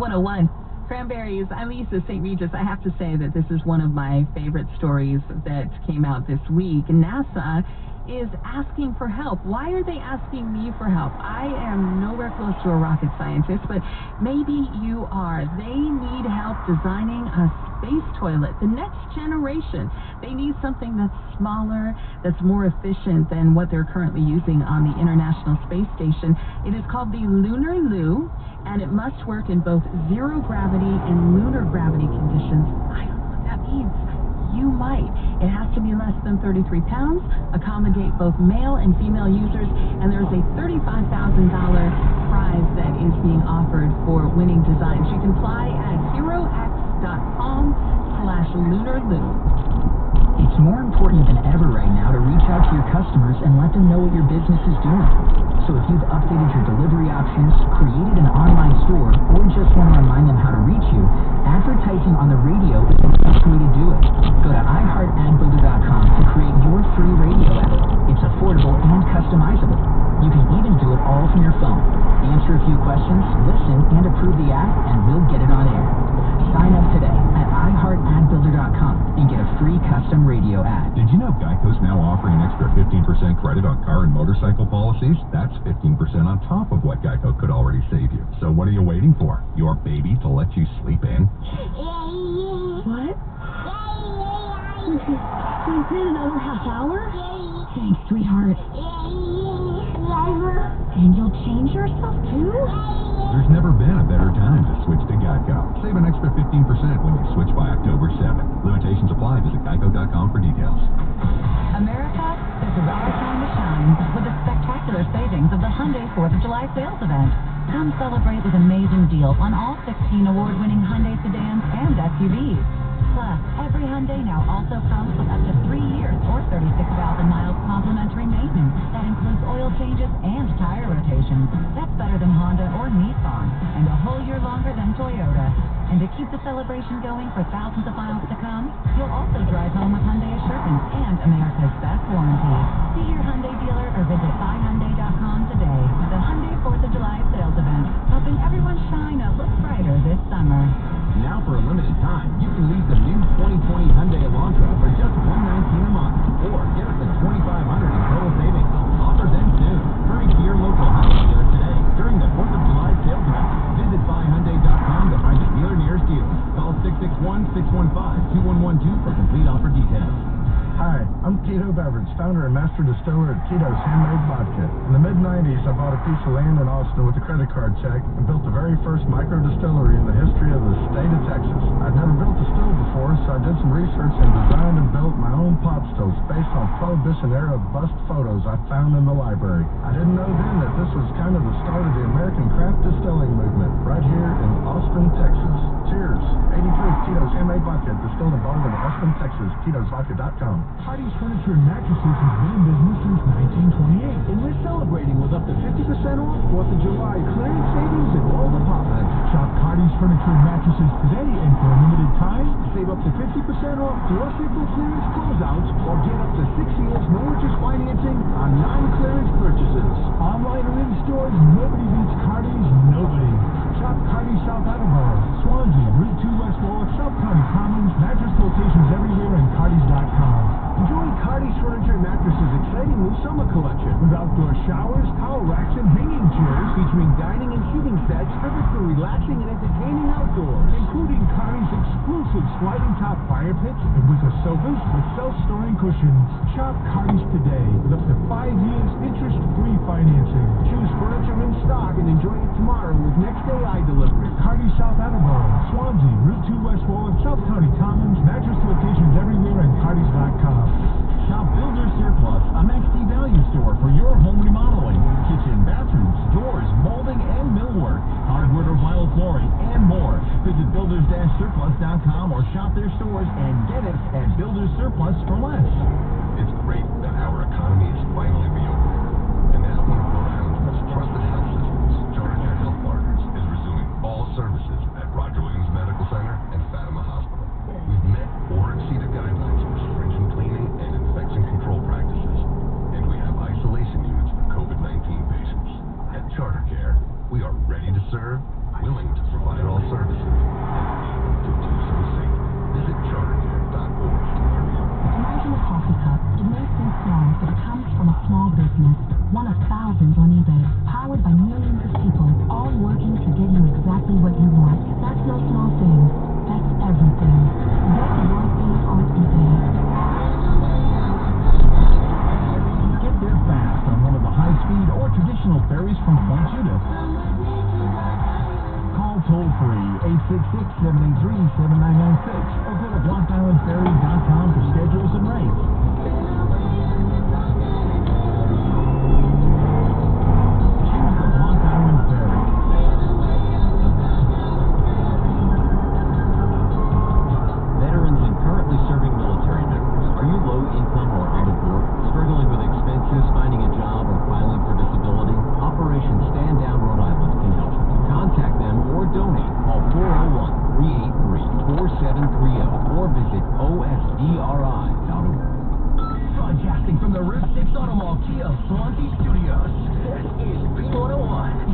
101. Cranberries. I'm Lisa St. Regis. I have to say that this is one of my favorite stories that came out this week. NASA is asking for help. Why are they asking me for help? I am nowhere close to a rocket scientist, but maybe you are. They need help designing a space toilet, the next generation. They need something that's smaller, that's more efficient than what they're currently using on the International Space Station. It is called the Lunar Loo, and it must work in both zero gravity and lunar gravity conditions. I don't know what that means. You might. It has to be less than 33 pounds, accommodate both male and female users, and there's a $35,000 prize that is being offered for winning designs. You can apply at herox.com/lunarloo. It's more important than ever right now to reach out to your customers and let them know what your business is doing. So if you've updated your delivery options, created an online store, or just want to remind them how to reach you, advertising on the radio is the best way to do it. Go to iHeartAdBuilder.com to create your free radio ad. It's affordable and customizable. You can even do it all from your phone. Answer a few questions, listen, and approve the ad, and we'll get it on air. Sign up today at iHeartAdBuilder.com and get a free custom radio ad. Did you know Geico's now offering an extra 15% credit on car and motorcycle policies? That's 15% on top of what Geico could already save you. So what are you waiting for? Your baby to let you sleep in? What? Can you spend another half hour? Thanks, sweetheart. And you'll change yourself too? There's never been a better time to switch to Geico. Save an extra 15% when you switch by October 7th. Limitations apply. Visit geico.com for details. America, this is our time to shine with the spectacular savings of the Hyundai 4th of July sales event. Come celebrate with amazing deals on all 16 award-winning Hyundai sedans and SUVs. Plus, every Hyundai now also comes with up to 3 years or 36,000 miles complimentary maintenance. That includes oil changes and tire rotations. That's better than Honda or Nissan, and a whole year longer than Toyota. And to keep the celebration going for thousands of miles to come, you'll also drive home with Hyundai Assurance and America's best warranty. See your Hyundai dealer or visit buyhyundai.com today. The Hyundai 4th of July sales event, helping everyone shine a little brighter this summer. Now for a limited time, you can lease the new 2020 Hyundai Elantra for just $119 a month, or get up to $2,500 in total savings. Offers end soon. Hurry to your local Hyundai dealer today during the 4th of July sales event. Visit buyhyundai.com to find a dealer nearest you. Call 661-615-2112 for complete offer details. Hi, I'm Tito Beverage, founder and master distiller at Tito's Handmade Vodka. In the mid-90s, I bought a piece of land in Austin with a credit card check and built the very first micro-distillery in the history of the state of Texas. I'd never built a still before, so I did some research and designed and built my own pot stills based on Prohibition-era bust photos I found in the library. I didn't know then that this was kind of the start of the American craft distilling movement right here in Austin, Texas. Cheers. 83 Tito's Handmade Vodka, distilled and bottled in Austin, Texas. Tito'sVodka.com. Hardy's Furniture and Mattresses has been in business since 1928. And we're celebrating with up to 50% off 4th of July clearance savings in all departments. Shop Hardy's Furniture and Mattresses today, and for a limited time, Save up to 50% off plus April clearance closeouts, or get up to 6 years no interest financing on non-clearance purchases. online or in stores, nobody beats Hardy's, nobody. Shop Hardy's South Attleboro, Swansea, Route 2 West Warwick, South County Commons, mattress locations everywhere, and Cardis.com. Enjoy Cardi's Furniture and Mattresses' exciting new summer collection. With outdoor showers, towel racks, and hanging chairs, Featuring dining and seating sets perfect for relaxing and entertaining outdoors. including Cardi's exclusive sliding top fire pits and wicker sofas with self-storing cushions. Shop Cardi's today with up to 5 years interest-free financing. Choose furniture in stock and enjoy it tomorrow with next-day eye delivery. Cardi's South Attleboro, Swansea, Route 2 West Warwick, South County Commons, mattress locations everywhere, and Cardis.com. Shop Builder Surplus, a MaxD value store for your home remodeling. Kitchen, bathrooms, doors, molding, and millwork. Hardwood or vinyl flooring, and more. Visit builders-surplus.com or shop their stores and get it at Builders Surplus for less. It's great that our economy is finally reopening. And now one of Rhode Island's most trusted health systems, Charter Care Health Partners, is resuming all services at Roger Williams Medical Center and Fatima Hospital. We've met or exceeded guidelines for stringent cleaning and infection control practices, and we have isolation units for COVID-19 patients. At Charter Care, we are ready to serve, willing to provide all services. thousands on eBay, powered by millions of people, all working to get you exactly what you want. That's no small thing. That's everything. Get your thing on eBay. Get there fast on one of the high-speed or traditional ferries from Point Judith. Call toll-free 866-783-7996 or go to blockislandferry.com for schedules and rates.